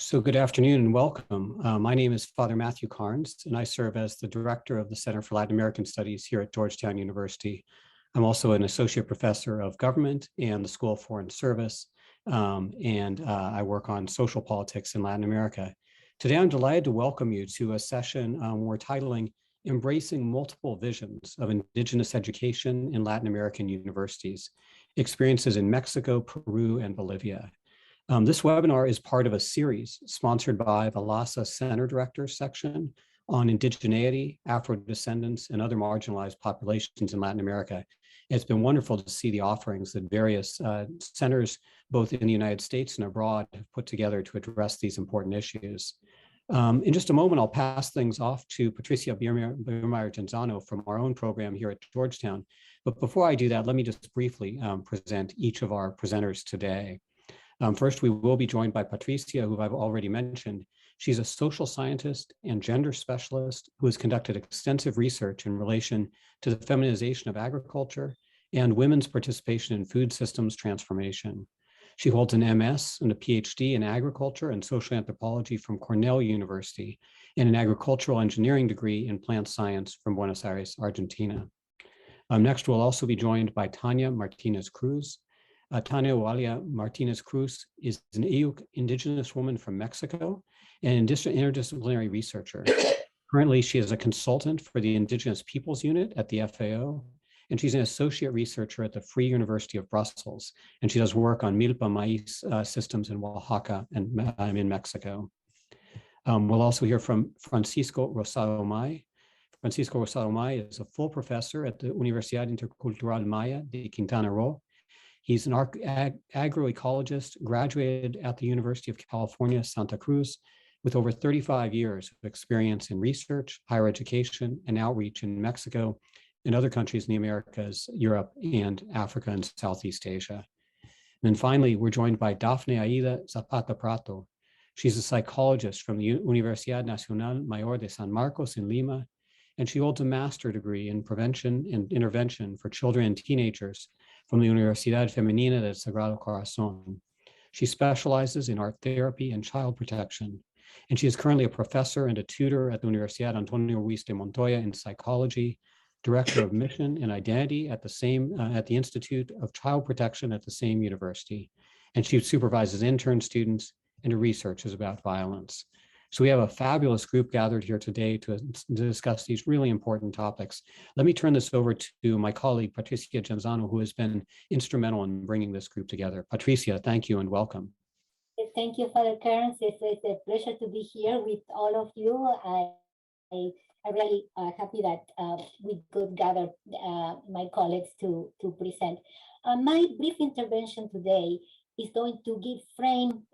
So good afternoon and welcome. My name is Father Matthew Carnes, and I serve as the director of the Center for Latin American Studies here at Georgetown University. I'm also an associate professor of government and the School of Foreign Service, and I work on social politics in Latin America. Today, I'm delighted to welcome you to a session we're titling Embracing Multiple Visions of Indigenous Education in Latin American Universities, Experiences in Mexico, Peru, and Bolivia. This webinar is part of a series sponsored by the LASA Center Directors section on indigeneity, Afro-descendants, and other marginalized populations in Latin America. It's been wonderful to see the offerings that various centers, both in the United States and abroad, have put together to address these important issues. In just a moment, I'll pass things off to Patricia Biermayr-Jenzano from our own program here at Georgetown. But before I do that, let me just briefly present each of our presenters today. First, we will be joined by Patricia, who I've already mentioned. She's a social scientist and gender specialist who has conducted extensive research in relation to the feminization of agriculture and women's participation in food systems transformation. She holds an MS and a PhD in agriculture and social anthropology from Cornell University and an agricultural engineering degree in plant science from Buenos Aires, Argentina. Next, we'll also be joined by Tania Martinez-Cruz. Tania Eulalia Martinez-Cruz is an indigenous woman from Mexico and interdisciplinary researcher. Currently, she is a consultant for the Indigenous Peoples Unit at the FAO, and she's an associate researcher at the Free University of Brussels, and she does work on milpa maize systems in Oaxaca and in Mexico. We'll also hear from Francisco Rosado-May. Francisco Rosado-May is a full professor at the Universidad Intercultural Maya de Quintana Roo. He's an agroecologist, graduated at the University of California, Santa Cruz, with over 35 years of experience in research, higher education, and outreach in Mexico and other countries in the Americas, Europe, and Africa and Southeast Asia. And then finally, we're joined by Dafne Aida Zapata Pratto. She's a psychologist from the Universidad Nacional Mayor de San Marcos in Lima, and she holds a master's degree in prevention and intervention for children and teenagers from the Universidad Femenina del Sagrado Corazón. She specializes in art therapy and child protection, and she is currently a professor and a tutor at the Universidad Antonio Ruiz de Montoya in psychology, director of mission and identity at the Institute of Child Protection at the same university, and she supervises intern students and researches about violence. So we have a fabulous group gathered here today to discuss these really important topics. Let me turn this over to my colleague, Patricia Genzano, who has been instrumental in bringing this group together. Patricia, thank you and welcome. Thank you, Father Carnes. It's a pleasure to be here with all of you. I'm really happy that we could gather my colleagues to present. My brief intervention today is going to give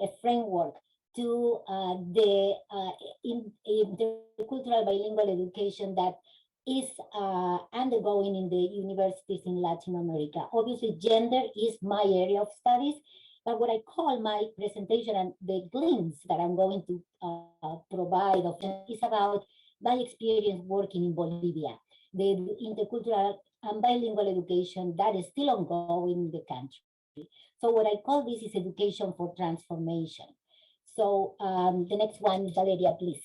a framework to the intercultural bilingual education that is undergoing in the universities in Latin America. Obviously, gender is my area of studies, but what I call my presentation and the glimpse that I'm going to provide is about my experience working in Bolivia, the intercultural and bilingual education that is still ongoing in the country. So what I call this is education for transformation. So the next one, Valeria, please.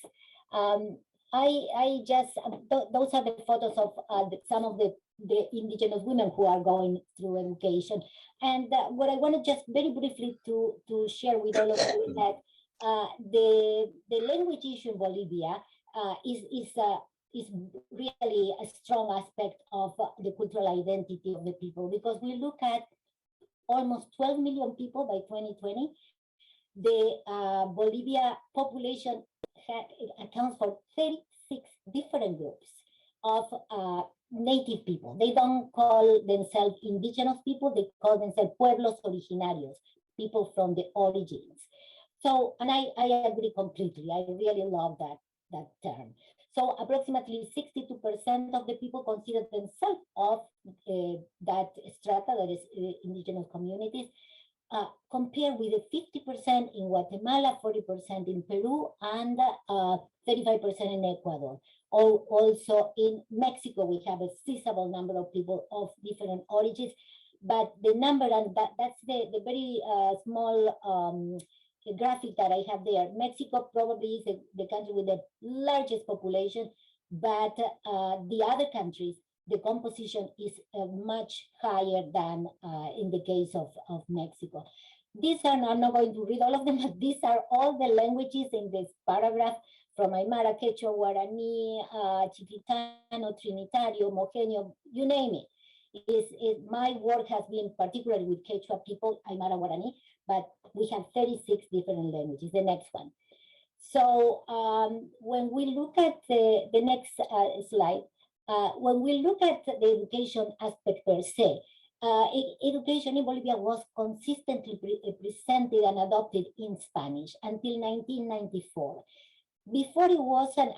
I just, those are the photos of some of the indigenous women who are going through education. And what I want to just very briefly to share with all of you is that the language issue in Bolivia is really a strong aspect of the cultural identity of the people, because we look at almost 12 million people by 2020. The Bolivia population accounts for 36 different groups of native people. They don't call themselves indigenous people, they call themselves pueblos originarios, people from the origins. So, and I agree completely. I really love that term. So approximately 62% of the people consider themselves of that strata, that is indigenous communities, compared with the 50% in Guatemala, 40% in Peru, and 35% in Ecuador. Also in Mexico, we have a sizable number of people of different origins, but the number, and that's the very small graphic that I have there, Mexico probably is the country with the largest population, but the other countries, the composition is much higher than in the case of Mexico. These are, I'm not going to read all of them, but these are all the languages in this paragraph, from Aymara, Quechua, Guarani, Chicritano, Trinitario, Mojeño, you name it. My work has been particularly with Quechua people, Aymara, Guarani, but we have 36 different languages. The next one. So when we look at the next slide, when we look at the education aspect per se, education in Bolivia was consistently presented and adopted in Spanish until 1994. Before it wasn't,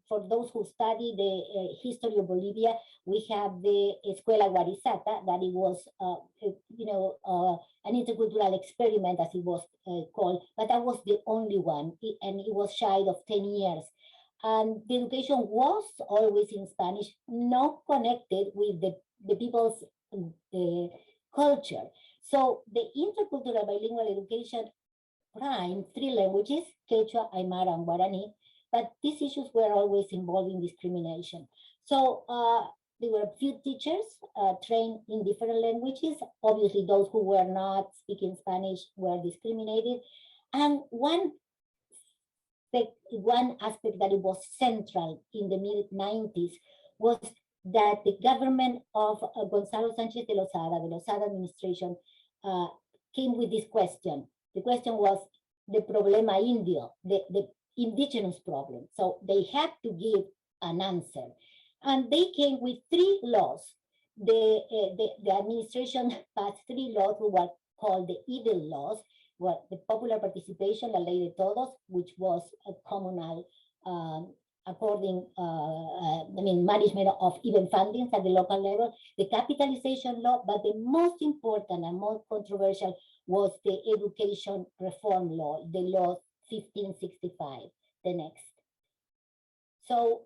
for those who study the history of Bolivia, we have the Escuela Guarizata, that it was, an intercultural experiment, as it was called, but that was the only one, and it was shy of 10 years. And the education was always in Spanish, not connected with the people's culture. So the intercultural bilingual education prime 3 languages, Quechua, Aymara, and Guarani, but these issues were always involving discrimination. So there were a few teachers trained in different languages. Obviously, those who were not speaking Spanish were discriminated. And one aspect that it was central in the mid-90s was that the government of Gonzalo Sanchez de Lozada, the Lozada administration, came with this question. The question was the problema indio, the indigenous problem. So they had to give an answer. And they came with 3 laws. The administration passed 3 laws who were called the evil laws, well, the popular participation, la ley de todos, which was a communal, management of even fundings at the local level, the capitalization law, but the most important and most controversial was the education reform law, the law 1565, the next. So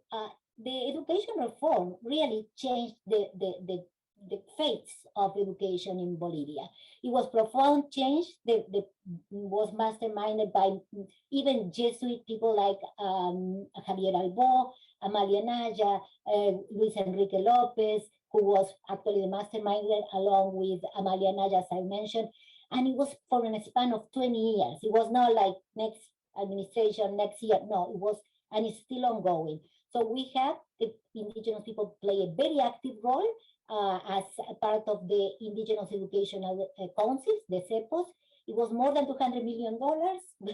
the education reform really changed the fates of education in Bolivia. It was profound change that was masterminded by even Jesuit people like Javier Albó, Amalia Naya, Luis Enrique Lopez, who was actually the mastermind along with Amalia Naya, as I mentioned. And it was for a span of 20 years. It was not like next administration, next year. No, it was, and it's still ongoing. So we have the indigenous people play a very active role as a part of the Indigenous Educational Councils, the CEPOS. It was more than $200 million.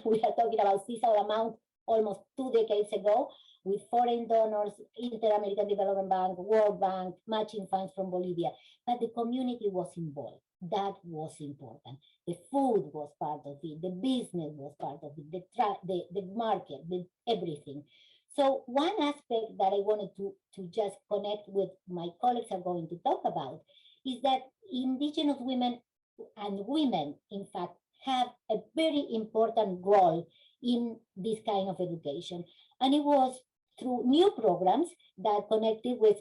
We are talking about this amount almost 2 decades ago, with foreign donors, Inter-American Development Bank, World Bank, matching funds from Bolivia. But the community was involved. That was important. The food was part of it. The business was part of it. The market, everything. So one aspect that I wanted to just connect with my colleagues are going to talk about is that indigenous women and women, in fact, have a very important role in this kind of education. And it was through new programs that connected with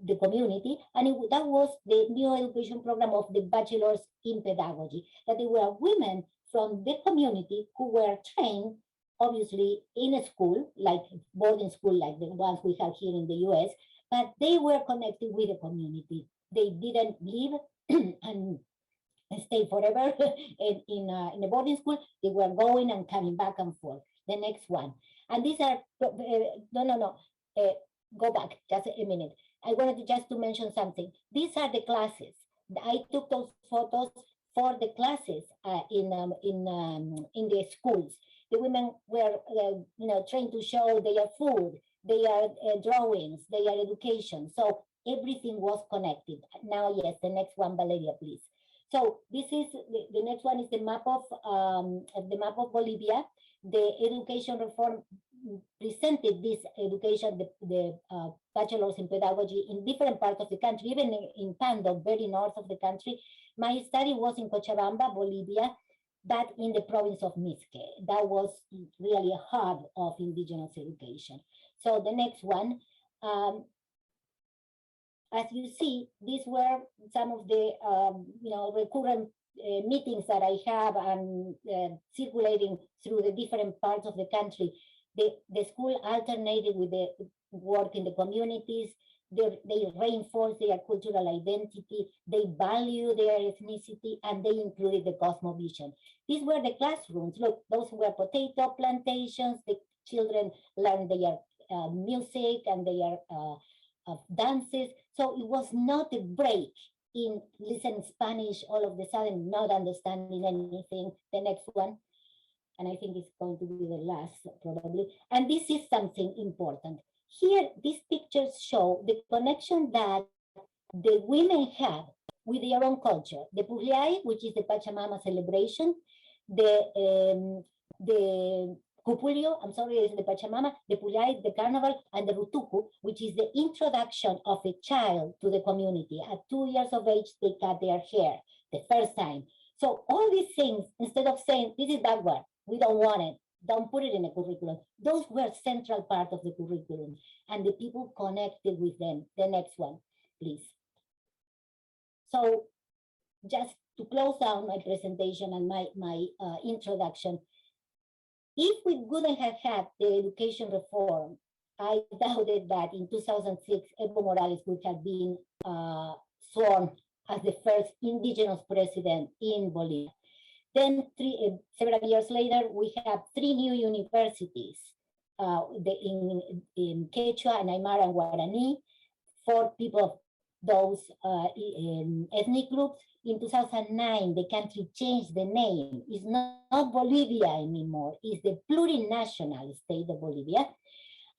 the community, and that was the new education program of the bachelors in pedagogy, that they were women from the community who were trained, obviously in a school, like boarding school, like the ones we have here in the US, but they were connected with the community. They didn't leave and stay forever in a boarding school. They were going and coming back and forth. The next one. And these are, go back just a minute. I wanted just to mention something. These are the classes. I took those photos for the classes in the schools. The women were, trained to show their food, their drawings, their education. So everything was connected. Now, yes, the next one, Valeria, please. So this is the next one is the map of Bolivia. The education reform presented this education, the bachelors in pedagogy in different parts of the country, even in Pando, very north of the country. My study was in Cochabamba, Bolivia, but in the province of Mizque. That was really a hub of indigenous education. So the next one, as you see, these were some of the recurrent meetings that I have and circulating through the different parts of the country, the school alternated with the work in the communities. They reinforce their cultural identity, they value their ethnicity, and they included the cosmovision. These were the classrooms. Look, those were potato plantations. The children learned their music and their dances. So it was not a break in listening Spanish all of a sudden, not understanding anything. The next one, and I think it's going to be the last probably. And this is something important. Here, these pictures show the connection that the women have with their own culture. The Pugliai, which is the Pachamama celebration, the Cupulio, I'm sorry, is the Pachamama, the Pugliai, the Carnival, and the Rutuku, which is the introduction of a child to the community. At 2 years of age, they cut their hair the first time. So all these things, instead of saying, this is backward, we don't want it, don't put it in a curriculum. Those were central part of the curriculum, and the people connected with them. The next one, please. So just to close down my presentation and my introduction, if we wouldn't have had the education reform, I doubted that in 2006, Evo Morales would have been sworn as the first indigenous president in Bolivia. Then several years later, we have 3 new universities in Quechua and Aymara and Guarani for people of those ethnic groups. In 2009, the country changed the name. It's not Bolivia anymore. It's the plurinational state of Bolivia.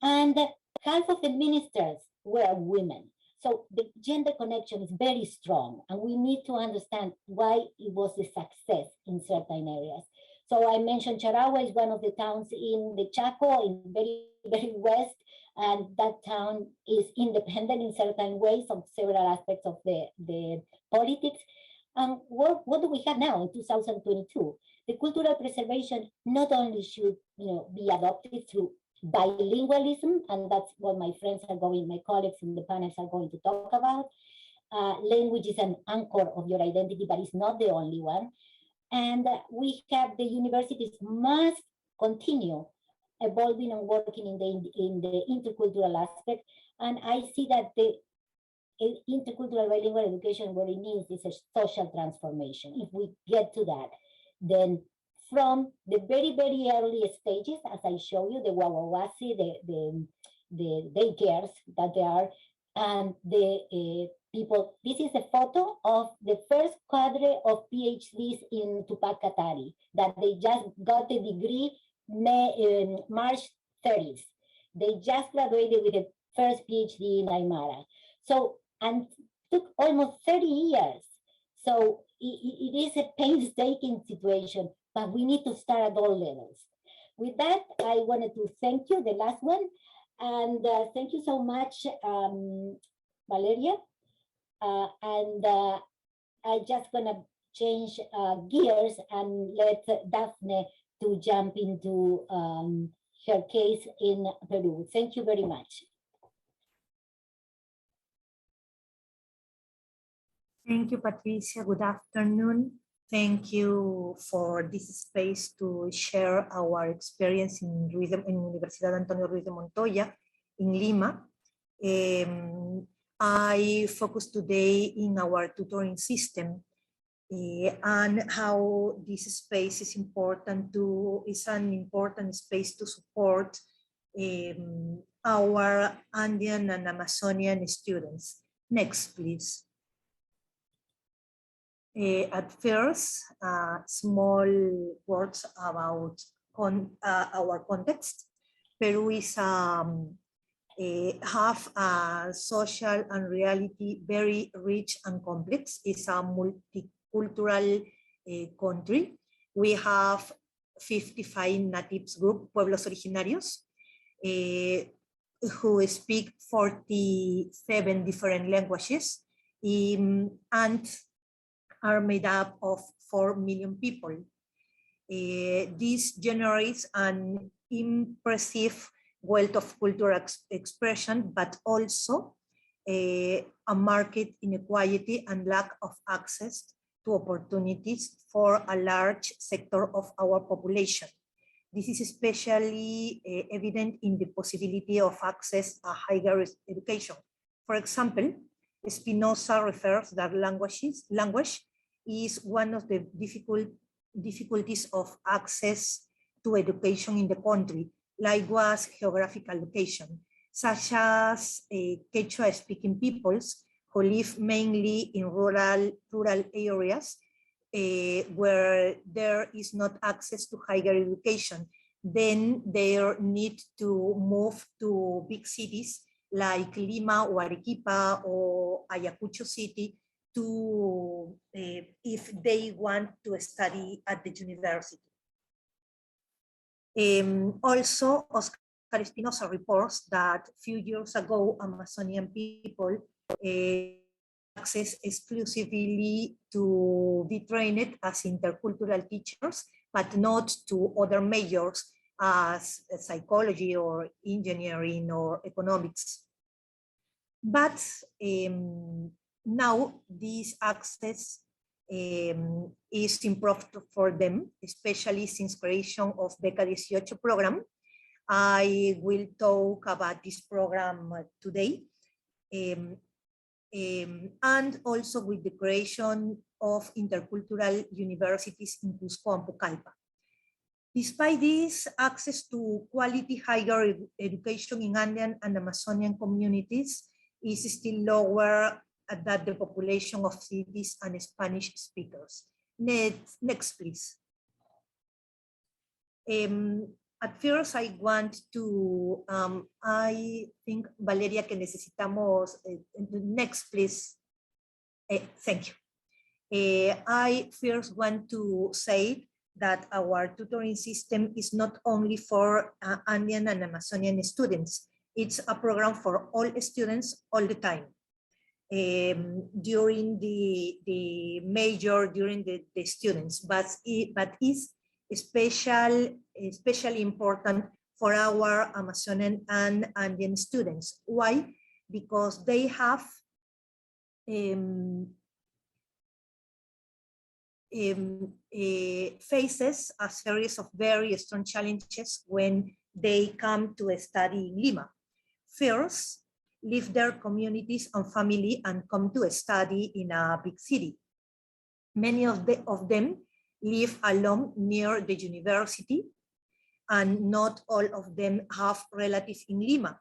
And half of the ministers were women. So the gender connection is very strong, and we need to understand why it was a success in certain areas. So I mentioned Charagua is one of the towns in the Chaco, in very, very west, and that town is independent in certain ways of several aspects of the politics. And what do we have now in 2022? The cultural preservation not only should be adopted through bilingualism, and that's what my friends are going, my colleagues in the panels are going to talk about. Language is an anchor of your identity, but it's not the only one. And we have the universities must continue evolving and working in the intercultural aspect. And I see that the intercultural bilingual education, what it means is a social transformation. If we get to that, then from the very, very early stages, as I show you, the Wawawasi, the daycares that there are, and the people. This is a photo of the first cadre of PhDs in Tupac Katari, that they just got a degree March 30th. They just graduated with the first PhD in Aymara. So, and took almost 30 years. So it is a painstaking situation, but we need to start at all levels. With that, I wanted to thank you, the last one, and thank you so much, Valeria. I'm just gonna change gears and let Dafne to jump into her case in Peru. Thank you very much. Thank you, Patricia. Good afternoon. Thank you for this space to share our experience in Universidad Antonio Ruiz de Montoya in Lima. I focus today in our tutoring system and how this space is an important space to support our Andean and Amazonian students. Next, please. At first, small words about our context. Peru is have a social and reality very rich and complex. It's a multicultural country. We have 55 natives group, pueblos originarios, who speak 47 different languages and are made up of 4 million people. This generates an impressive wealth of cultural expression, but also a market inequality and lack of access to opportunities for a large sector of our population. This is especially evident in the possibility of access to higher education. For example, Spinoza refers that language is one of the difficulties of access to education in the country, likewise geographical location, such as Quechua-speaking peoples who live mainly in rural areas where there is not access to higher education. Then they need to move to big cities like Lima or Arequipa or Ayacucho City to if they want to study at the university. Also, Oscar Espinosa reports that a few years ago, Amazonian people access exclusively to be trained as intercultural teachers, but not to other majors as psychology or engineering or economics. But now this access is improved for them, especially since creation of Beca 18 program. I will talk about this program today. And also with the creation of intercultural universities in Cusco and Pucallpa. Despite this, access to quality higher education in Andean and Amazonian communities is still lower than the population of cities and Spanish speakers. Next, please. At first, I want to, I think, Valeria, que necesitamos, next, please. Thank you. I first want to say that our tutoring system is not only for Andean and Amazonian students. It's a program for all students all the time. During the major, during the students, but is especially important for our Amazonian and Andean students. Why? Because they have faces a series of very strong challenges when they come to study in Lima. First, leave their communities and family and come to study in a big city. Many of them live alone near the university, and not all of them have relatives in Lima.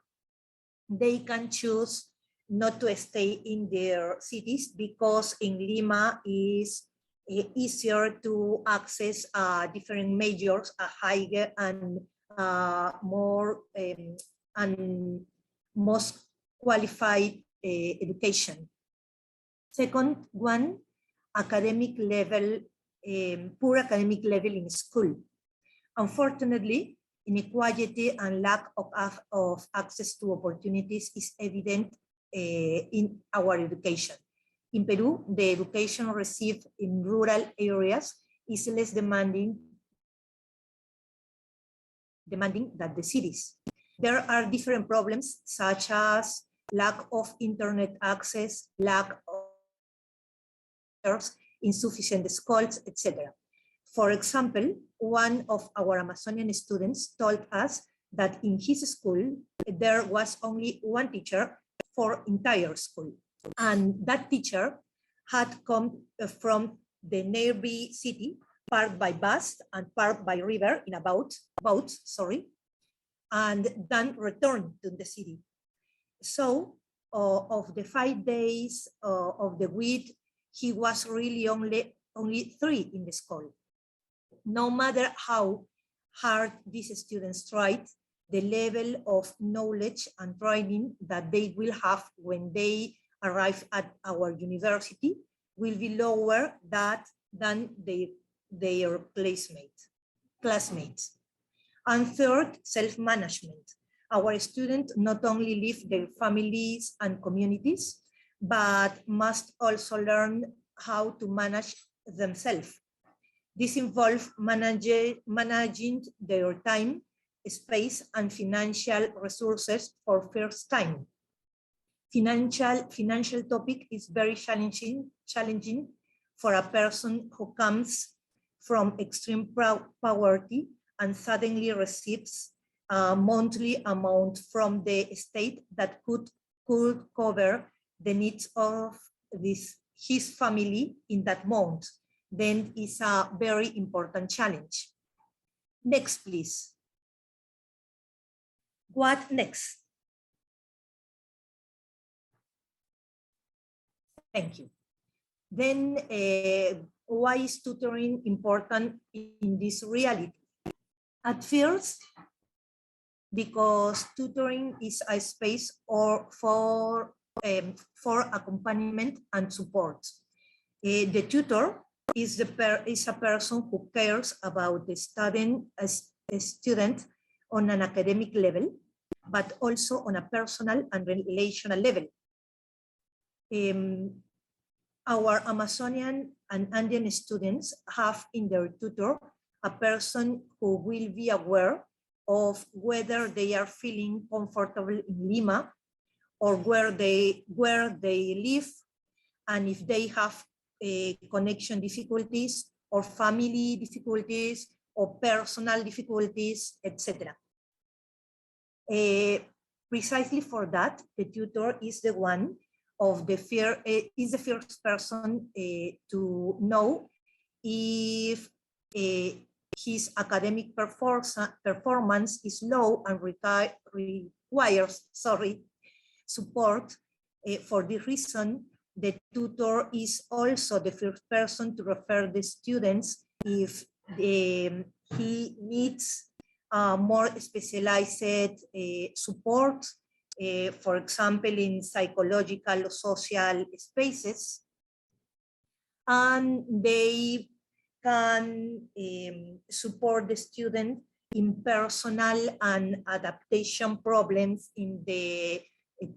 They can choose not to stay in their cities because in Lima is easier to access different majors, a higher and more and most qualified education. Second one, academic level, poor academic level in school. Unfortunately, inequality and lack of access to opportunities is evident in our education. In Peru, the education received in rural areas is less demanding than the cities. There are different problems such as lack of internet access, lack of insufficient schools, etc. For example, one of our Amazonian students told us that in his school, there was only one teacher for entire school. And that teacher had come from the nearby city, parked by bus and parked by river in a boat, and then returned to the city. So of the 5 days of the week, he was really only 3 in the school. No matter how hard these students tried, the level of knowledge and training that they will have when they arrive at our university will be lower than their classmates. And third, self-management. Our students not only live their families and communities, but must also learn how to manage themselves. This involves managing their time, space, and financial resources for first time. Financial topic is very challenging for a person who comes from extreme poverty and suddenly receives a monthly amount from the state that could cover the needs of his family in that month, then it's a very important challenge. Next, please. What next? Thank you. Then why is tutoring important in this reality? At first, because tutoring is a space for accompaniment and support. The tutor is a person who cares about the student on an academic level, but also on a personal and relational level. Our Amazonian and Andean students have in their tutor a person who will be aware of whether they are feeling comfortable in Lima or where they live, and if they have connection difficulties or family difficulties or personal difficulties, etc. Precisely for that, the tutor is the one of the is the first person to know if his academic performance is low and requires support. For this reason, the tutor is also the first person to refer the students if he needs more specialized support, for example, in psychological or social spaces, and they can support the student in personal and adaptation problems in the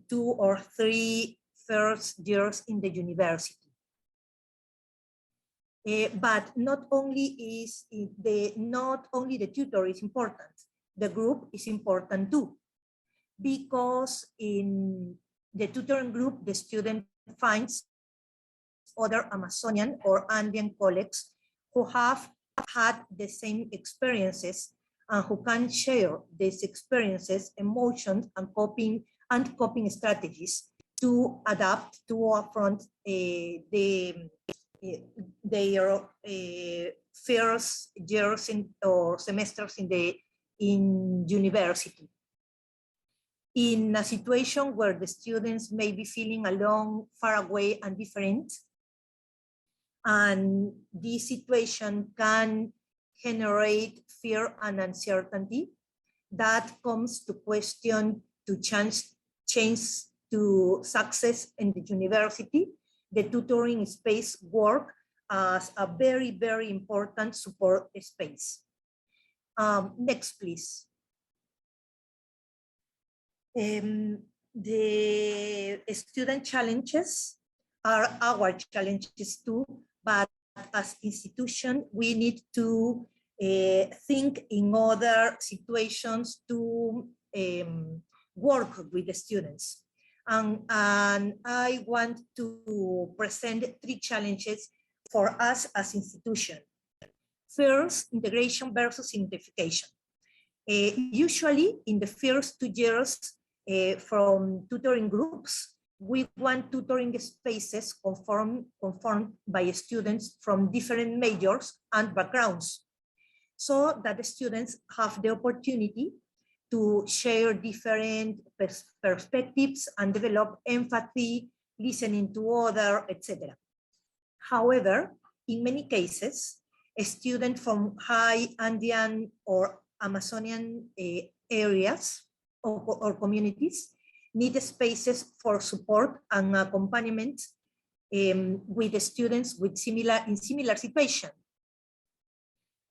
2 or 3 first years in the university. But not only the tutor is important, the group is important too, because in the tutoring group, the student finds other Amazonian or Andean colleagues who have had the same experiences and who can share these experiences, emotions, and coping strategies to adapt to affront their first years or semesters in university. In a situation where the students may be feeling alone, far away, and different, and this situation can generate fear and uncertainty, that comes to question to change to success in the university. The tutoring space work as a very, very important support space. Next, please. The student challenges are our challenges too, but as institution, we need to think in other situations to work with the students. And I want to present 3 challenges for us as institution. First, integration versus simplification. Usually in the first 2 years from tutoring groups, we want tutoring spaces conformed by students from different majors and backgrounds, so that the students have the opportunity to share different perspectives and develop empathy, listening to others, etc. However, in many cases, a student from high Andean or Amazonian areas or communities need spaces for support and accompaniment with the students with similar situation.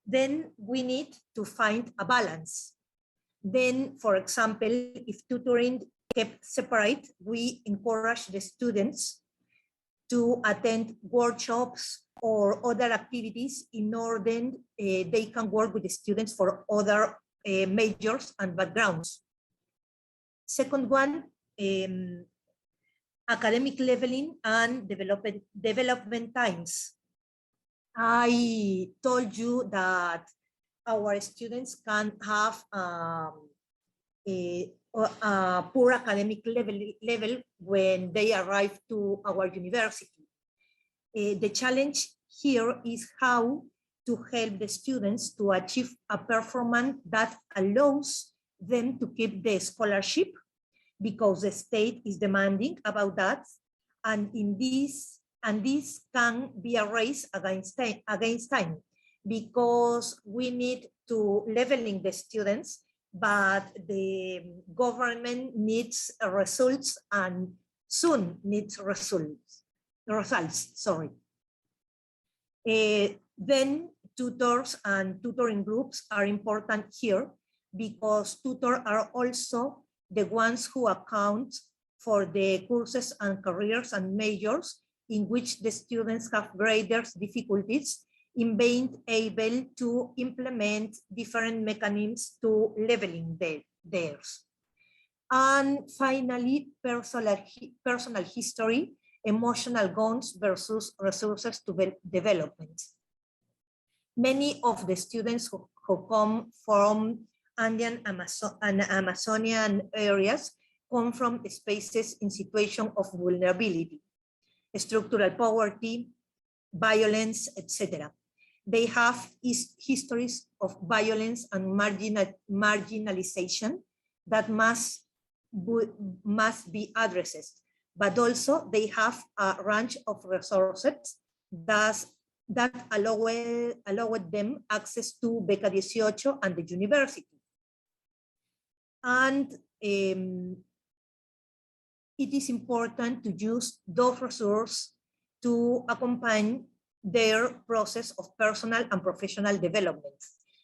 Then we need to find a balance. Then, for example, if tutoring kept separate, we encourage the students to attend workshops or other activities in order they can work with the students for other majors and backgrounds. Second one, academic leveling and development times. I told you that our students can have a poor academic level when they arrive to our university. The challenge here is how to help the students to achieve a performance that allows them to keep the scholarship, because the state is demanding about that, and this can be a race against time, because we need to leveling the students, but the government needs results and soon needs results. Sorry. Then tutors and tutoring groups are important here, because tutors are also the ones who account for the courses and careers and majors in which the students have greater difficulties in being able to implement different mechanisms to leveling theirs. And finally, personal history, emotional goals versus resources to development. Many of the students who come from Andean and Amazonian areas come from spaces in situation of vulnerability, structural poverty, violence, etc. They have histories of violence and marginalization that must be addressed, but also they have a range of resources that allowed them access to Beca 18 and the university. And it is important to use those resources to accompany their process of personal and professional development.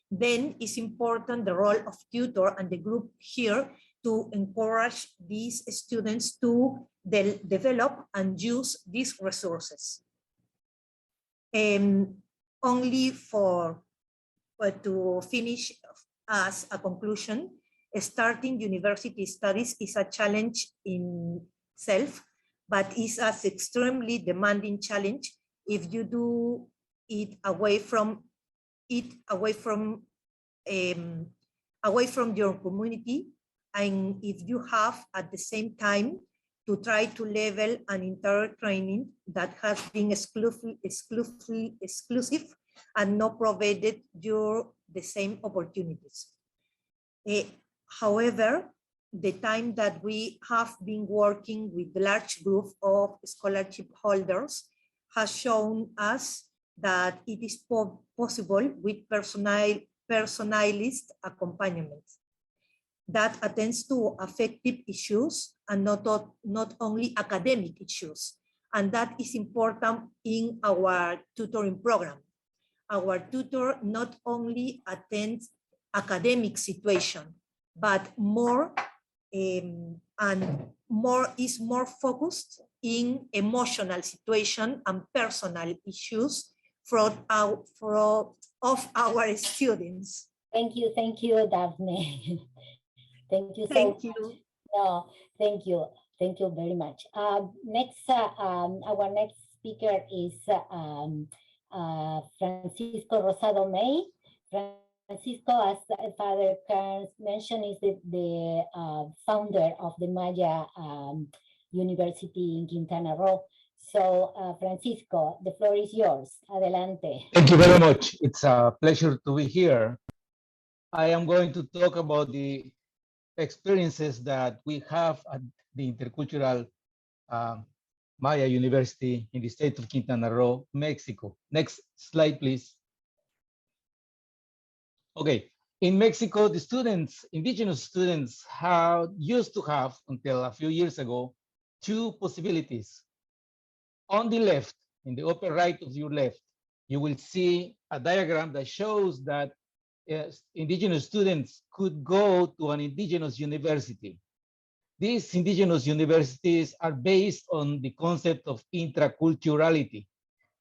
Then it's important the role of tutor and the group here to encourage these students to develop and use these resources. Only to finish as a conclusion, starting university studies is a challenge in itself, but is an extremely demanding challenge if you do it away from your community, and if you have at the same time to try to level an entire training that has been exclusive and not provided you the same opportunities. However, the time that we have been working with a large group of scholarship holders has shown us that it is possible with personalized accompaniment that attends to affective issues and not only academic issues. And that is important in our tutoring program. Our tutor not only attends academic situation, but is more focused in emotional situation and personal issues of our students. Thank you, Dafne. Thank you so Thank much. you. No, thank you very much. Next, our next speaker is Francisco Rosado-May. Francisco, as Father Carnes mentioned, is the founder of the Maya University in Quintana Roo. So, Francisco, the floor is yours. Adelante. Thank you very much. It's a pleasure to be here. I am going to talk about the experiences that we have at the Intercultural Maya University in the state of Quintana Roo, Mexico. Next slide, please. Okay, in Mexico, the students, indigenous students, used to have, until a few years ago, two possibilities. On the left, in the upper right of your left, you will see a diagram that shows that indigenous students could go to an indigenous university. These indigenous universities are based on the concept of interculturality.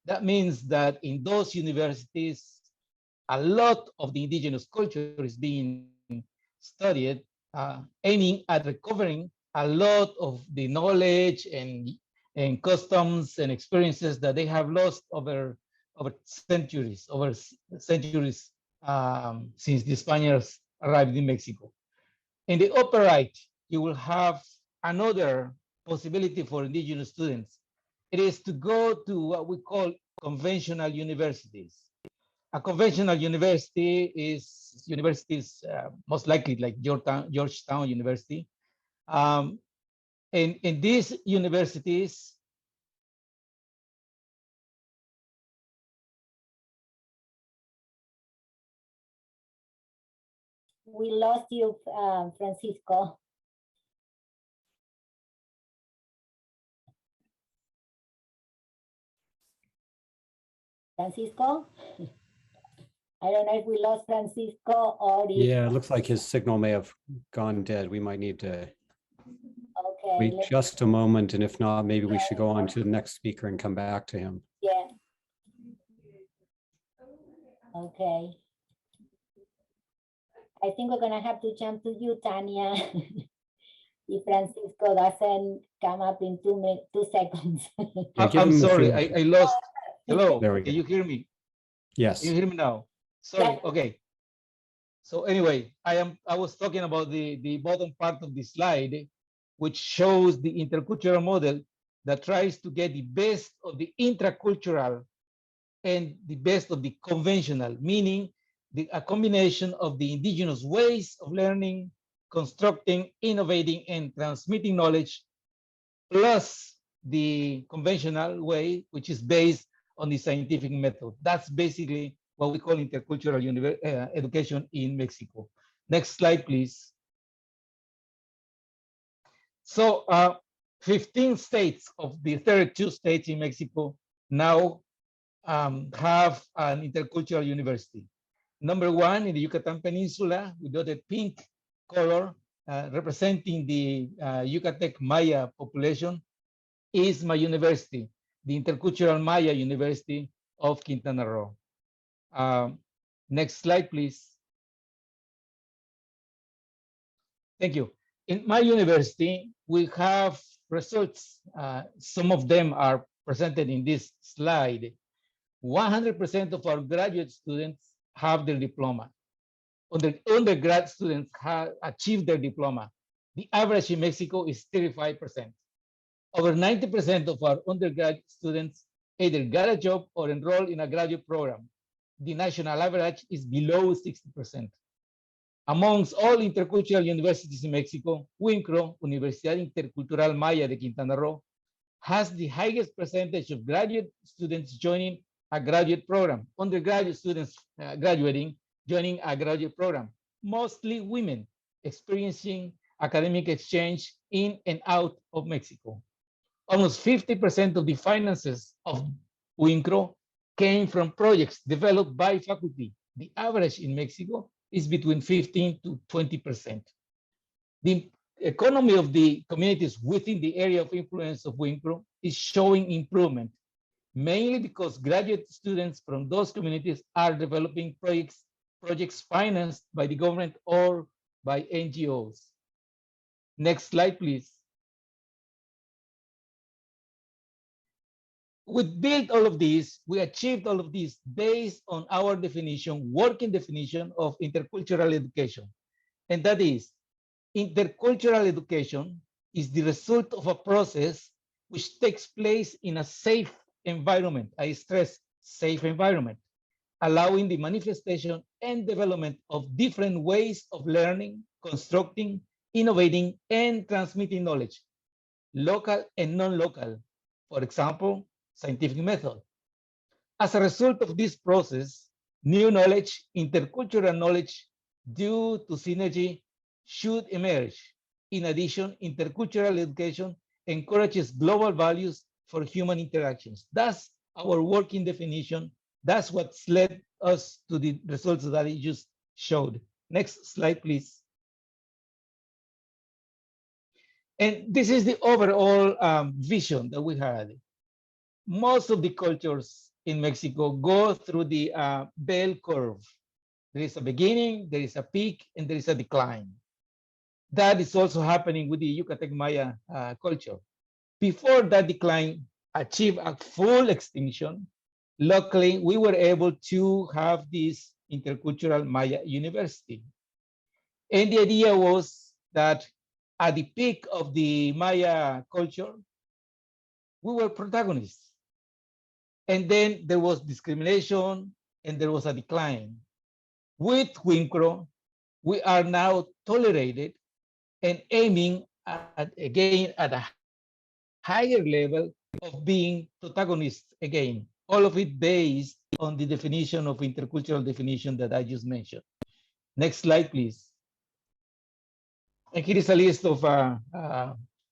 That means that in those universities, a lot of the indigenous culture is being studied, aiming at recovering a lot of the knowledge and customs and experiences that they have lost over over centuries since the Spaniards arrived in Mexico. In the upper right, you will have another possibility for indigenous students. It is to go to what we call conventional universities. A conventional university is universities most likely like Georgetown University. In these universities, we lost you, Francisco. Francisco? I don't know if we lost Francisco or if... Yeah, it looks like his signal may have gone dead. We might need to wait just a moment, and if not, maybe we should go on to the next speaker and come back to him. Yeah. Okay. I think we're gonna have to jump to you, Tania. If Francisco doesn't come up in 2 seconds. Yeah, I'm sorry, I lost. Hello, There we go. Can you hear me? Yes. Can you hear me now? Sorry, Yeah. okay. So anyway, I was talking about the bottom part of the slide, which shows the intercultural model that tries to get the best of the intracultural and the best of the conventional, meaning a combination of the indigenous ways of learning, constructing, innovating, and transmitting knowledge, plus the conventional way, which is based on the scientific method. That's basically what we call intercultural education in Mexico. Next slide, please. So 15 states of the 32 states in Mexico now have an intercultural university. Number one in the Yucatan Peninsula, with dotted pink color, representing the Yucatec Maya population, is my university, the Intercultural Maya University of Quintana Roo. Next slide, please. Thank you. In my university, we have results. Some of them are presented in this slide. 100% of our graduate students have their diploma. Undergrad students have achieved their diploma. The average in Mexico is 35%. Over 90% of our undergrad students either got a job or enrolled in a graduate program. The national average is below 60%. Amongst all intercultural universities in Mexico, UIMCRO, Universidad Intercultural Maya de Quintana Roo, has the highest percentage of graduate students joining a graduate program, undergraduate students graduating, joining a graduate program, mostly women experiencing academic exchange in and out of Mexico. Almost 50% of the finances of UIMCRO came from projects developed by faculty. The average in Mexico is between 15 to 20%. The economy of the communities within the area of influence of UIMCRO is showing improvement, mainly because graduate students from those communities are developing projects financed by the government or by NGOs. Next slide, please. We built all of this, we achieved all of this based on our definition, working definition of intercultural education. And that is, intercultural education is the result of a process which takes place in a safe environment. I stress safe environment, allowing the manifestation and development of different ways of learning, constructing, innovating, and transmitting knowledge, local and non-local. For example, scientific method. As a result of this process, new knowledge, intercultural knowledge due to synergy should emerge. In addition, intercultural education encourages global values for human interactions. That's our working definition. That's what's led us to the results that I just showed. Next slide, please. And this is the overall vision that we had. Most of the cultures in Mexico go through the bell curve. There is a beginning, there is a peak, and there is a decline. That is also happening with the Yucatec Maya culture. Before that decline achieved a full extinction, luckily, we were able to have this intercultural Maya university. And the idea was that at the peak of the Maya culture, we were protagonists. And then there was discrimination and there was a decline. With WIMCRO, we are now tolerated and aiming at, again at a higher level of being protagonists again. All of it based on the definition of intercultural definition that I just mentioned. Next slide, please. And here is a list of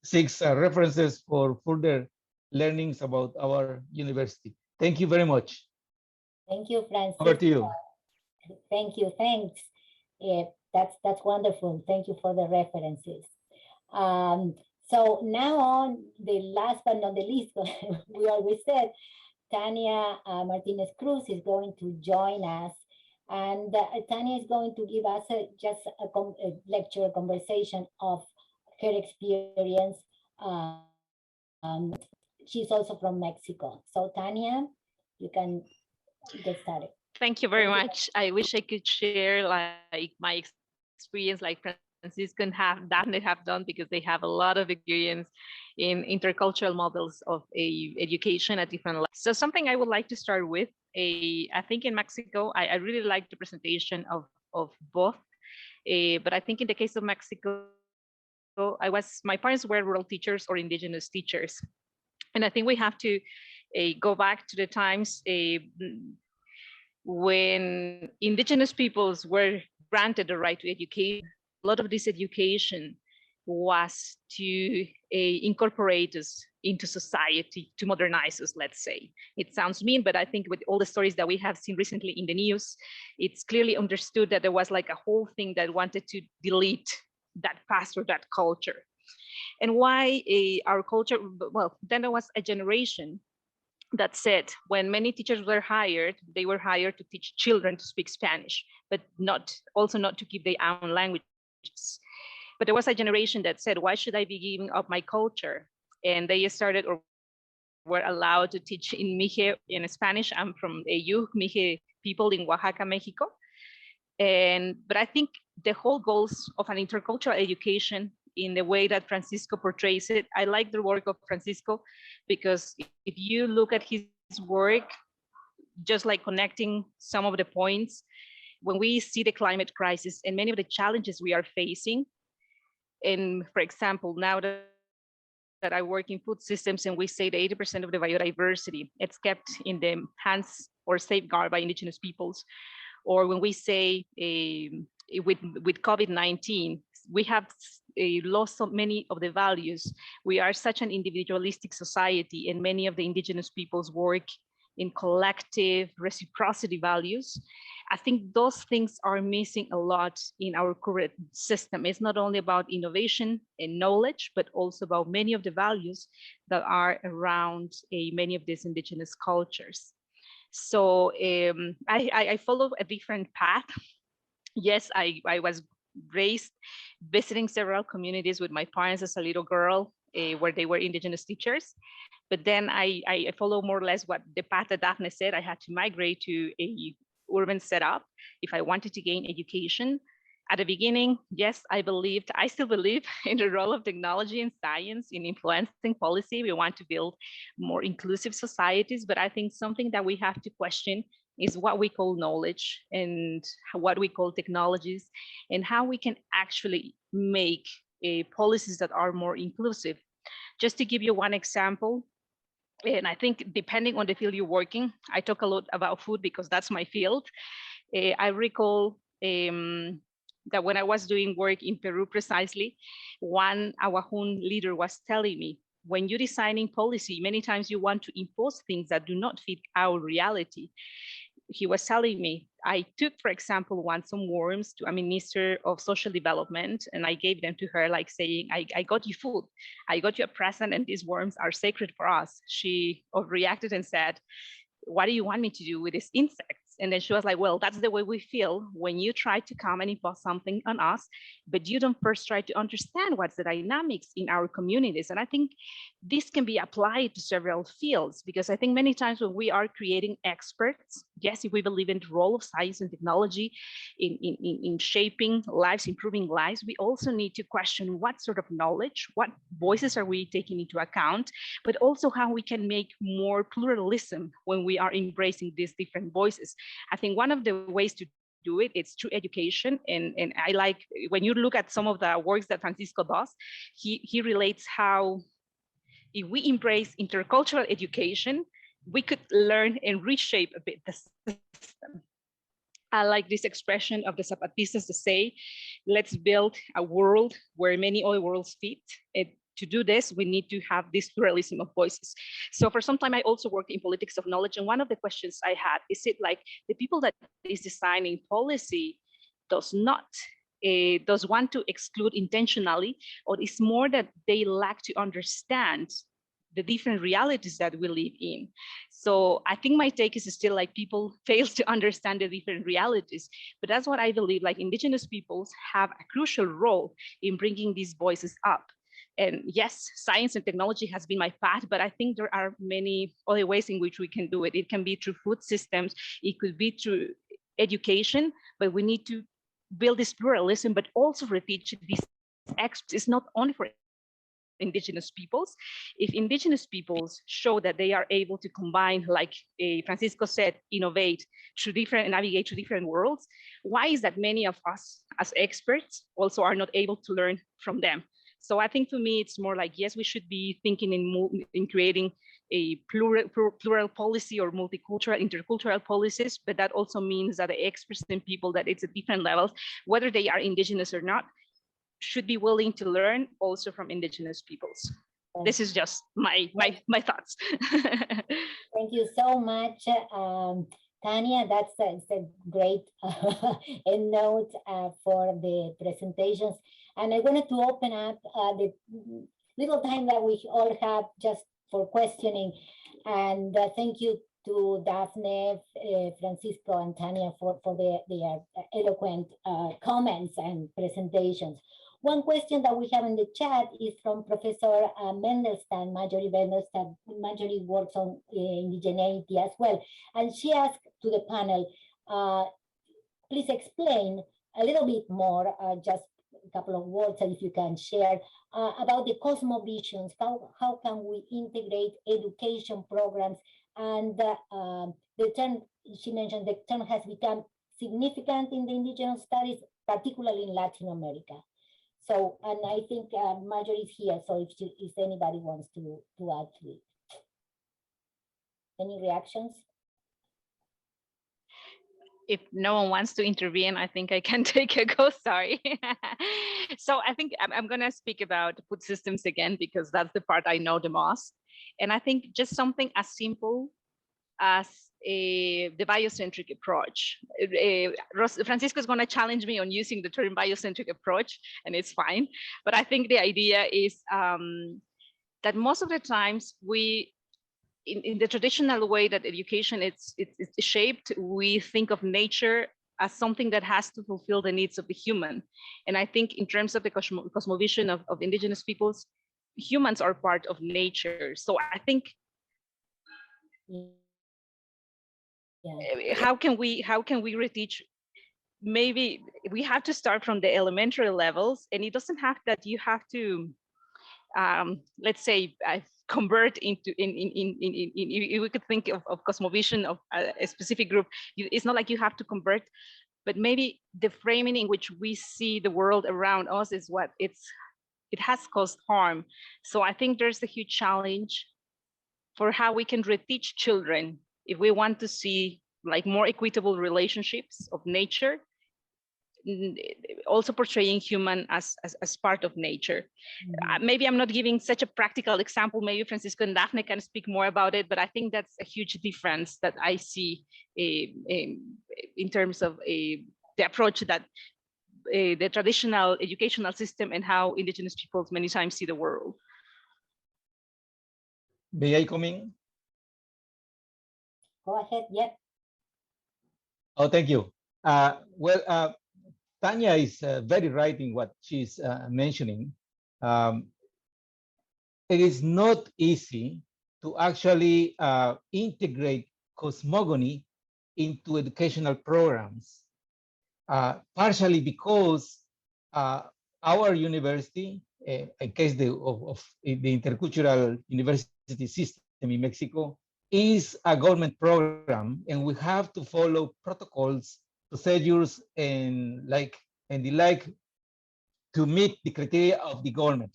6 references for further learnings about our university. Thank you very much. Thank you, Francis. Over to you. Thank you, thanks. That's wonderful. Thank you for the references. So now on, the last but not the least, we always said, Tania Martinez-Cruz is going to join us. And Tania is going to give us just a lecture, conversation of her experience. She's also from Mexico. So Tania, you can get started. Thank you very much. I wish I could share like my experience like Francisco and Dafne have done, because they have a lot of experience in intercultural models of education at different levels. So something I would like to start with, I think in Mexico, I really like the presentation of both, but I think in the case of Mexico, my parents were rural teachers or indigenous teachers. And I think we have to go back to the times when indigenous peoples were granted the right to educate. A lot of this education was to incorporate us into society, to modernize us, let's say. It sounds mean, but I think with all the stories that we have seen recently in the news, it's clearly understood that there was like a whole thing that wanted to delete that past or that culture. And why our culture, well, then there was a generation that said when many teachers were hired, they were hired to teach children to speak Spanish, but not to keep their own languages. But there was a generation that said, why should I be giving up my culture? And they started or were allowed to teach in Mije in Spanish. I'm from Eyu, Mije people in Oaxaca, Mexico. But I think the whole goals of an intercultural education in the way that Francisco portrays it, I like the work of Francisco, because if you look at his work, just like connecting some of the points, when we see the climate crisis and many of the challenges we are facing, and for example, now that I work in food systems and we say that 80% of the biodiversity, it's kept in the hands or safeguarded by indigenous peoples, or when we say with COVID-19, we have lost so many of the values. We are such an individualistic society, and many of the indigenous peoples work in collective reciprocity values. I think those things are missing a lot in our current system. It's not only about innovation and knowledge, but also about many of the values that are around many of these indigenous cultures. So I follow a different path. Yes, I was raised visiting several communities with my parents as a little girl, where they were indigenous teachers. But then I follow more or less what the path that Dafne said. I had to migrate to a urban setup if I wanted to gain education. At the beginning, yes, I still believe in the role of technology and science in influencing policy. We want to build more inclusive societies, but I think something that we have to question is what we call knowledge and what we call technologies, and how we can actually make policies that are more inclusive. Just to give you one example, and I think depending on the field you're working, I talk a lot about food because that's my field. I recall that when I was doing work in Peru precisely, one Awahun leader was telling me, when you're designing policy, many times you want to impose things that do not fit our reality. He was telling me, I took, for example, once some worms to a minister of social development, and I gave them to her, like saying, I got you food, I got you a present, and these worms are sacred for us. She reacted and said, what do you want me to do with these insects? And then she was like, well, that's the way we feel when you try to come and impose something on us, but you don't first try to understand what's the dynamics in our communities. And I think this can be applied to several fields, because I think many times when we are creating experts, yes, if we believe in the role of science and technology in shaping lives, improving lives, we also need to question what sort of knowledge, what voices are we taking into account, but also how we can make more pluralism when we are embracing these different voices. I think one of the ways to do it, it's through education. And I like, when you look at some of the works that Francisco does, he relates how if we embrace intercultural education, we could learn and reshape a bit the system. I like this expression of the Zapatistas to say, let's build a world where many other worlds fit. And to do this, we need to have this pluralism of voices. So for some time, I also worked in politics of knowledge. And one of the questions I had, is it like the people that is designing policy does want to exclude intentionally, or is more that they lack to understand the different realities that we live in? So I think my take is still like people fail to understand the different realities, but that's what I believe, like indigenous peoples have a crucial role in bringing these voices up. And yes, science and technology has been my path, but I think there are many other ways in which we can do it. It can be through food systems, it could be through education, but we need to build this pluralism, but also reteach these experts. It's not only for indigenous peoples. If indigenous peoples show that they are able to combine, like Francisco said, innovate through different, navigate through different worlds, why is that many of us as experts also are not able to learn from them? So I think for me, it's more like, yes, we should be thinking in creating a plural policy or multicultural, intercultural policies, but that also means that the experts and people that it's at different levels, whether they are indigenous or not, should be willing to learn also from indigenous peoples. This is just my thoughts. Thank you so much, Tania. That's a great end note for the presentations. And I wanted to open up the little time that we all have just for questioning. And thank you to Dafne, Francisco, and Tania for their eloquent comments and presentations. One question that we have in the chat is from Professor Mendelstam, Marjorie Mendelstam. Marjorie works on indigeneity as well. And she asked to the panel, please explain a little bit more, just a couple of words, if you can share, about the cosmovisions. How can we integrate education programs? And the term, she mentioned, the term has become significant in the indigenous studies, particularly in Latin America. So, and I think Marjorie is here, so if anybody wants to add to it. Any reactions? If no one wants to intervene, I think I can take a go, sorry. So I think I'm gonna speak about food systems again, because that's the part I know the most. And I think just something as simple as the biocentric approach. Francisco is going to challenge me on using the term biocentric approach, and it's fine. But I think the idea is that most of the times we, in the traditional way that education it's shaped, we think of nature as something that has to fulfill the needs of the human. And I think in terms of the cosmovision of indigenous peoples, humans are part of nature. So I think, how can we reteach? Maybe we have to start from the elementary levels, and it doesn't have that you have to let's say convert into we could think of cosmovision of a specific group. It's not like you have to convert, but maybe the framing in which we see the world around us is what it has caused harm. So I think there's a huge challenge for how we can reteach children if we want to see like more equitable relationships of nature, also portraying human as part of nature. Mm-hmm. Maybe I'm not giving such a practical example. Maybe Francisco and Dafne can speak more about it, but I think that's a huge difference that I see in terms of the approach that the traditional educational system and how indigenous peoples many times see the world. May I come in? Go ahead, yep. Oh, thank you. Well, Tania is very right in what she's mentioning. Um, it is not easy to actually integrate cosmogony into educational programs, partially because our university, in case of the Intercultural University system in Mexico, is a government program, and we have to follow protocols, procedures, and the like to meet the criteria of the government.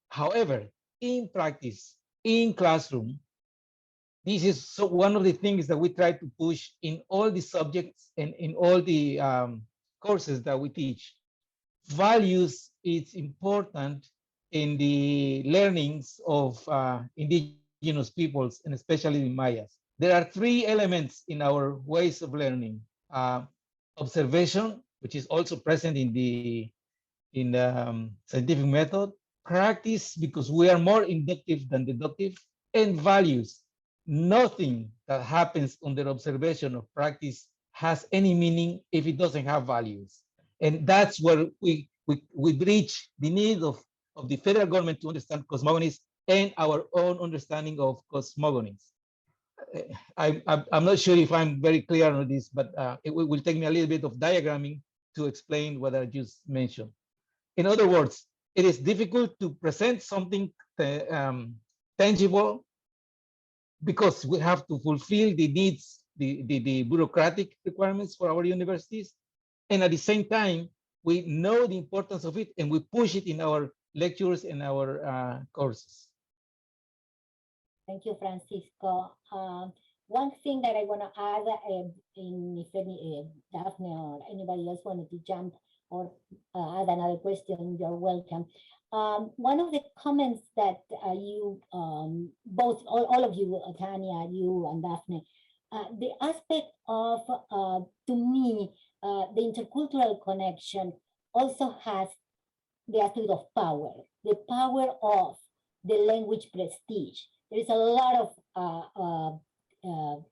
However, in practice, in classroom, this is one of the things that we try to push in all the subjects and in all the courses that we teach. Values is important in the learnings of indigenous peoples, and especially the Mayas. There are three elements in our ways of learning. Observation, which is also present in the scientific method. Practice, because we are more inductive than deductive. And values. Nothing that happens under observation or practice has any meaning if it doesn't have values. And that's where we reach the need of the federal government to understand cosmogonies and our own understanding of cosmogonies. I'm not sure if I'm very clear on this, but it will take me a little bit of diagramming to explain what I just mentioned. In other words, it is difficult to present something tangible because we have to fulfill the needs, the bureaucratic requirements for our universities. And at the same time, we know the importance of it and we push it in our lectures and our courses. Thank you, Francisco. One thing that I want to add, if any Dafne or anybody else wanted to jump or add another question, you're welcome. One of the comments that you, both, all of you, Tania, you and Dafne, the aspect of, to me, the intercultural connection also has the aspect of power, the power of the language prestige. There is a lot of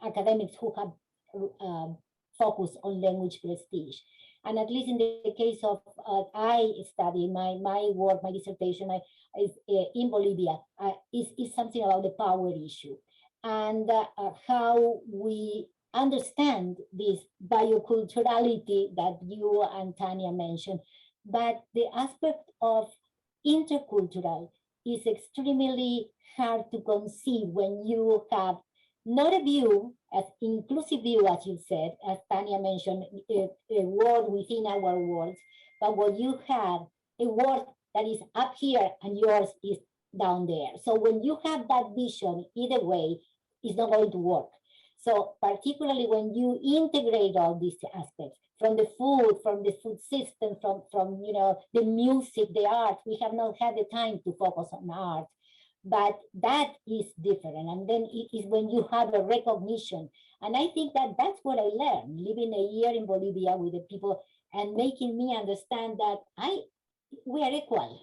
academics who have focused on language prestige. And at least in the case of, I study my work, my dissertation is in Bolivia, is something about the power issue and how we understand this bioculturality that you and Tania mentioned. But the aspect of intercultural is extremely hard to conceive when you have not a view, as inclusive view, as you said, as Tania mentioned, a world within our worlds, but what you have, a world that is up here and yours is down there. So when you have that vision, either way, it's not going to work. So particularly when you integrate all these aspects, from the food system, from you know, the music, the art, we have not had the time to focus on art. But that is different. And then it is when you have a recognition. And I think that that's what I learned, living a year in Bolivia with the people and making me understand that we are equal.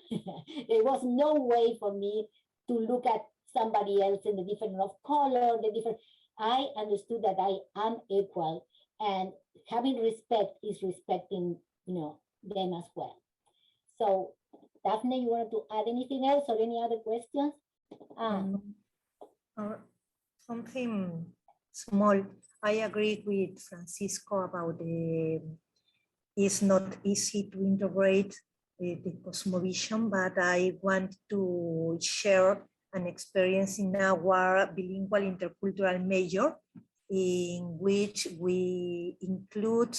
There was no way for me to look at somebody else in the different of color, the different. I understood that I am equal, and having respect is respecting, you know, them as well. So, Dafne, you wanted to add anything else or any other questions? Something small. I agree with Francisco about it's not easy to integrate the cosmovision, but I want to share an experience in our bilingual intercultural major, in which we include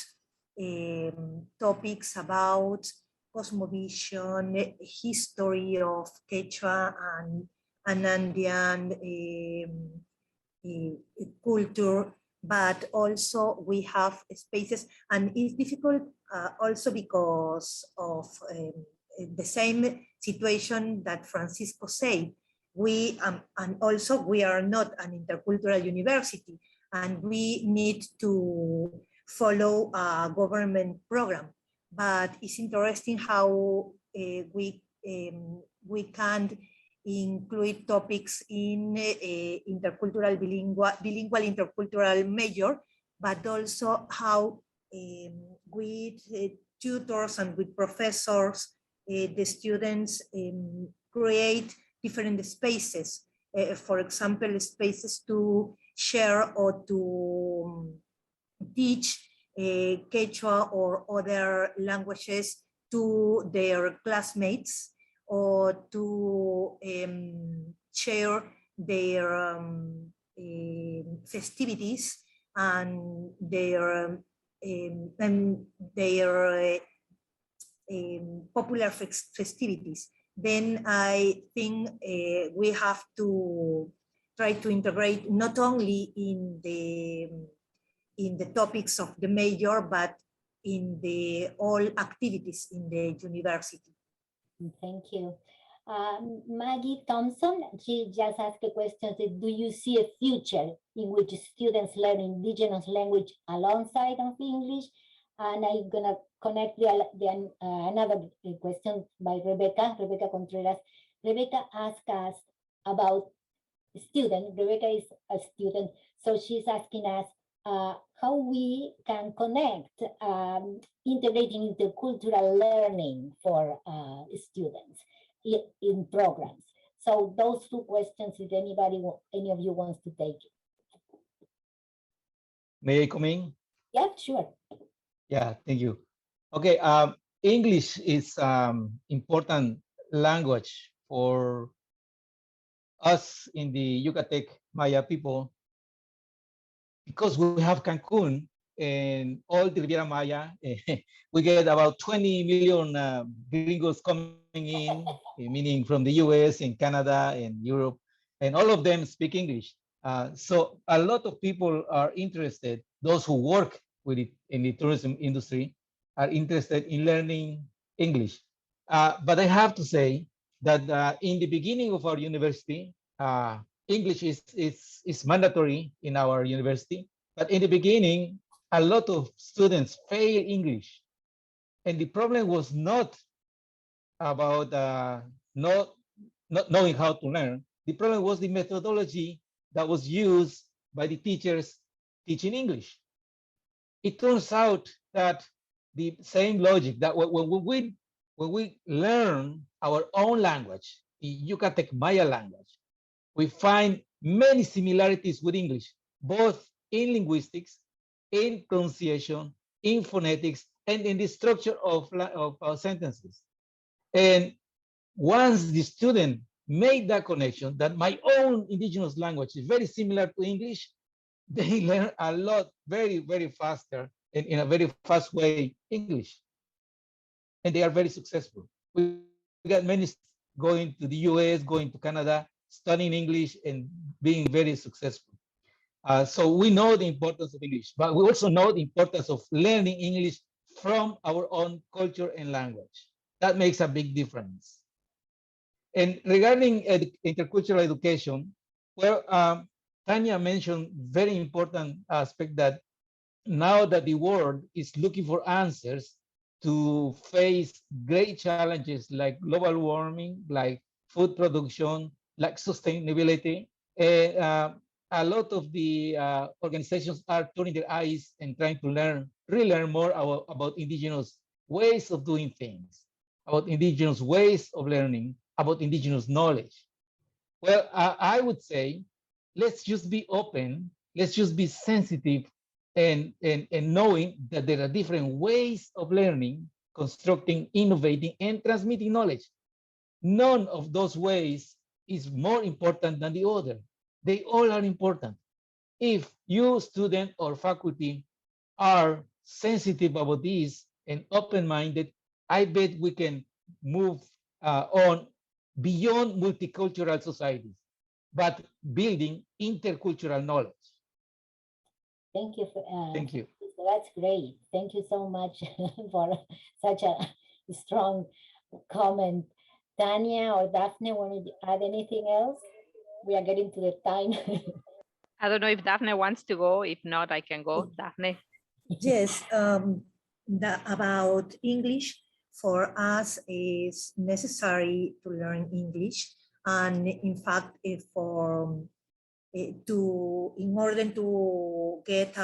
topics about cosmovision, history of Quechua and Andean culture, but also we have spaces, and it's difficult also because of the same situation that Francisco said. We and also we are not an intercultural university, and we need to follow a government program. But it's interesting how we can include topics in intercultural bilingual intercultural major, but also how with tutors and with professors, the students create different spaces. For example, spaces to share or to teach Quechua or other languages to their classmates, or to share their festivities and their popular festivities. Then I think we have to try to integrate not only in the topics of the major, but in the all activities in the university. Thank you. Maggie Thompson, she just asked a question, said, do you see a future in which students learn indigenous language alongside of English? And I'm gonna connect another question by Rebecca Contreras. Rebecca asked us about student. Rebecca is a student, so she's asking us how we can connect integrating intercultural learning for students in programs. So those two questions, if any of you wants to take it. May I come in? Yeah, sure. Yeah, thank you. Okay, English is important language for us in the Yucatec Maya people, because we have Cancun and all the Riviera Maya. We get about 20 million gringos coming in, meaning from the US and Canada and Europe, and all of them speak English. So a lot of people are interested, those who work with it in the tourism industry are interested in learning English. But I have to say that in the beginning of our university, English is mandatory in our university, but in the beginning, a lot of students fail English. And the problem was not about not knowing how to learn. The problem was the methodology that was used by the teachers teaching English. It turns out that the same logic that when we learn our own language, the Yucatec Maya language, we find many similarities with English, both in linguistics, in pronunciation, in phonetics, and in the structure of sentences. And once the student made that connection, that my own indigenous language is very similar to English, they learn a lot very, very faster and in a very fast way English. And they are very successful. We got many going to the US, going to Canada, studying English and being very successful. So we know the importance of English, but we also know the importance of learning English from our own culture and language. That makes a big difference. And regarding intercultural education, well, Tania mentioned very important aspect that now that the world is looking for answers to face great challenges like global warming, like food production, like sustainability, a lot of the organizations are turning their eyes and trying to relearn more about indigenous ways of doing things, about indigenous ways of learning, about indigenous knowledge. Well, I would say, let's just be open, let's just be sensitive and knowing that there are different ways of learning, constructing, innovating, and transmitting knowledge. None of those ways is more important than the other. They all are important. If you, student or faculty, are sensitive about this and open-minded, I bet we can move on beyond multicultural societies, but building intercultural knowledge. Thank you. Thank you. That's great. Thank you so much for such a strong comment. Tania or Dafne, want to add anything else? We are getting to the time. I don't know if Dafne wants to go. If not, I can go. Dafne. Yes, about English, for us is necessary to learn English. And in fact, in order to get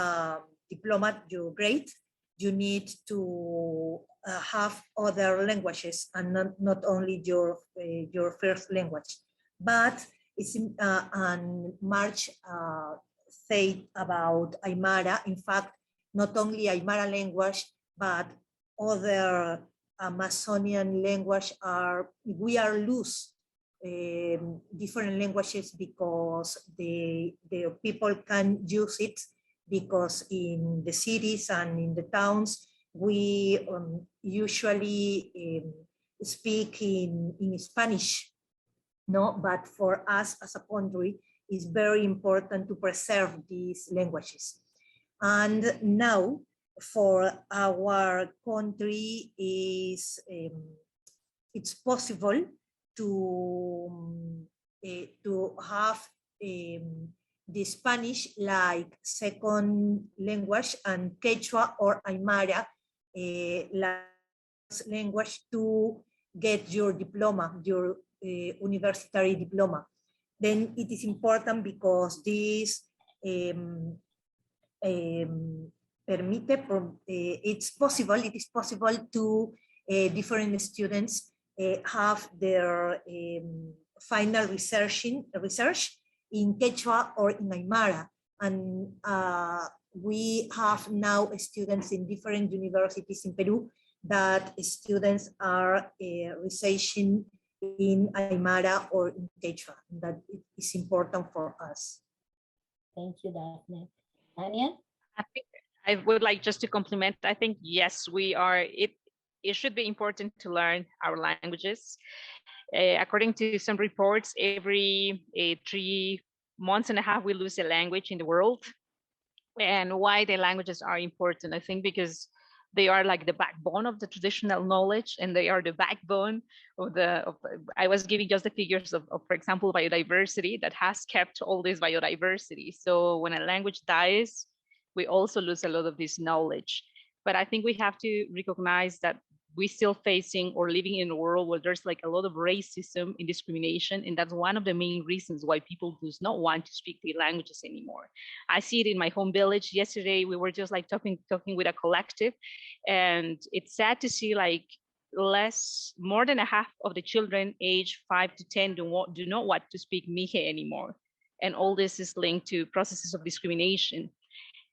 diploma, your grade, you need to have other languages and not only your first language. But it's and March said about Aymara. In fact, not only Aymara language, but other Amazonian language we are lose different languages because the people can use it, because in the cities and in the towns, we usually speak in Spanish, no? But for us as a country, it's very important to preserve these languages. And now, for our country, it's possible to have the Spanish like second language and Quechua or Aymara language to get your diploma, your university diploma. Then it is important because this it is possible to different students have their final research in Quechua or in Aymara. And we have now students in different universities in Peru that students are researching in Aymara or in Quechua. That is important for us. Thank you, Dafne. Tania? I think I would like just to compliment. I think, yes, we are, it should be important to learn our languages. According to some reports, every 3 months and a half, we lose a language in the world. And why the languages are important, I think, because they are like the backbone of the traditional knowledge, and they are the backbone of I was giving just the figures of, for example, biodiversity that has kept all this biodiversity. So when a language dies, we also lose a lot of this knowledge. But I think we have to recognize that we're still facing or living in a world where there's like a lot of racism and discrimination. And that's one of the main reasons why people do not want to speak the languages anymore. I see it in my home village. Yesterday, we were just like talking with a collective, and it's sad to see like more than a half of the children aged 5 to 10 do not want to speak Mije anymore. And all this is linked to processes of discrimination.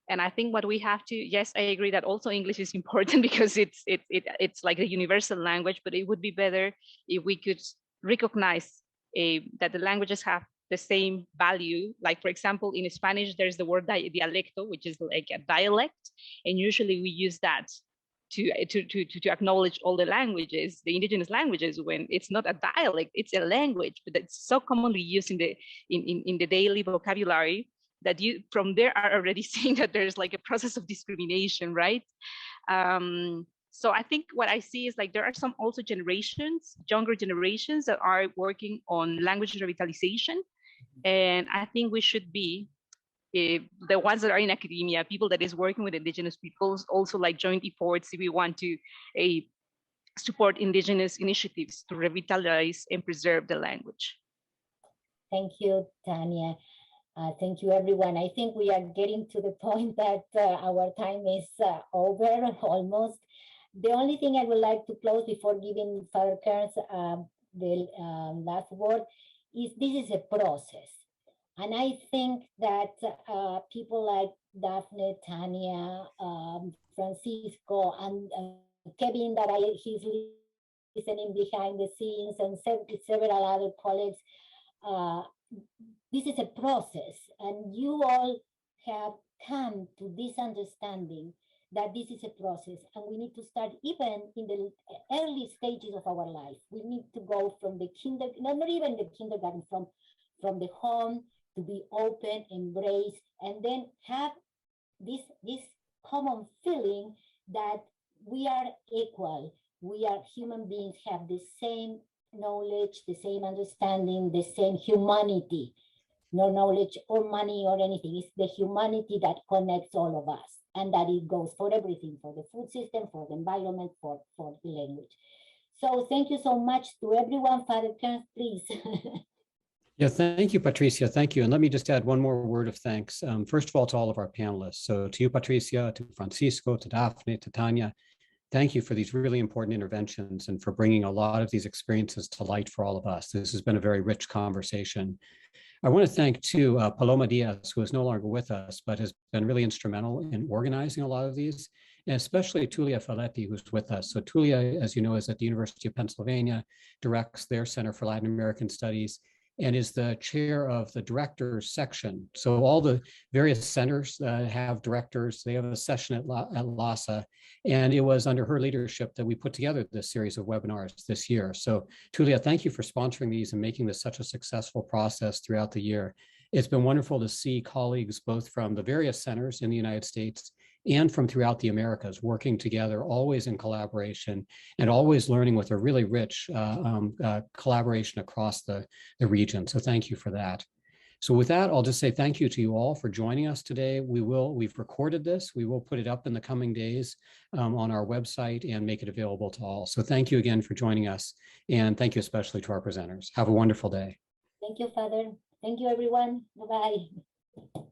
And I think what we have to, yes, I agree that also English is important because it's like a universal language, but it would be better if we could recognize that the languages have the same value. Like, for example, in Spanish, there's the word dialecto, which is like a dialect. And usually we use that to acknowledge all the languages, the indigenous languages, when it's not a dialect, it's a language, but it's so commonly used in the daily vocabulary that you from there are already seeing that there's like a process of discrimination, right? So I think what I see is like there are some also generations, younger generations that are working on language revitalization. And I think we should be the ones that are in academia, people that is working with indigenous peoples, also like joint efforts if we want to support indigenous initiatives to revitalize and preserve the language. Thank you, Tania. Thank you, everyone. I think we are getting to the point that our time is over almost. The only thing I would like to close before giving Father Kearns the last word is this is a process. And I think that people like Dafne, Tania, Francisco, and Kevin, that he's listening behind the scenes, and several other colleagues, this is a process, and you all have come to this understanding that this is a process, and we need to start even in the early stages of our life. We need to go from the not even the kindergarten, from the home, to be open, embrace, and then have this common feeling that we are equal. We are human beings, have the same knowledge, the same understanding, the same humanity. No knowledge or money or anything. It's the humanity that connects all of us, and that it goes for everything, for the food system, for the environment, for the language. So thank you so much to everyone. Father Kearns, please. Yeah, thank you, Patricia. Thank you. And let me just add one more word of thanks. First of all, to all of our panelists. So to you, Patricia, to Francisco, to Dafne, to Tania, thank you for these really important interventions and for bringing a lot of these experiences to light for all of us. This has been a very rich conversation. I want to thank too Paloma Diaz, who is no longer with us, but has been really instrumental in organizing a lot of these, and especially Tulia Faletti, who's with us. So Tulia, as you know, is at the University of Pennsylvania, directs their Center for Latin American Studies, and is the chair of the directors section. So all the various centers have directors. They have a session at LASA, and it was under her leadership that we put together this series of webinars this year. So Tulia, thank you for sponsoring these and making this such a successful process throughout the year. It's been wonderful to see colleagues both from the various centers in the United States and from throughout the Americas working together, always in collaboration and always learning with a really rich collaboration across the region. So thank you for that. So with that, I'll just say thank you to you all for joining us today. We've recorded this. We will put it up in the coming days on our website and make it available to all. So thank you again for joining us. And thank you especially to our presenters. Have a wonderful day. Thank you, Father. Thank you, everyone. Bye-bye.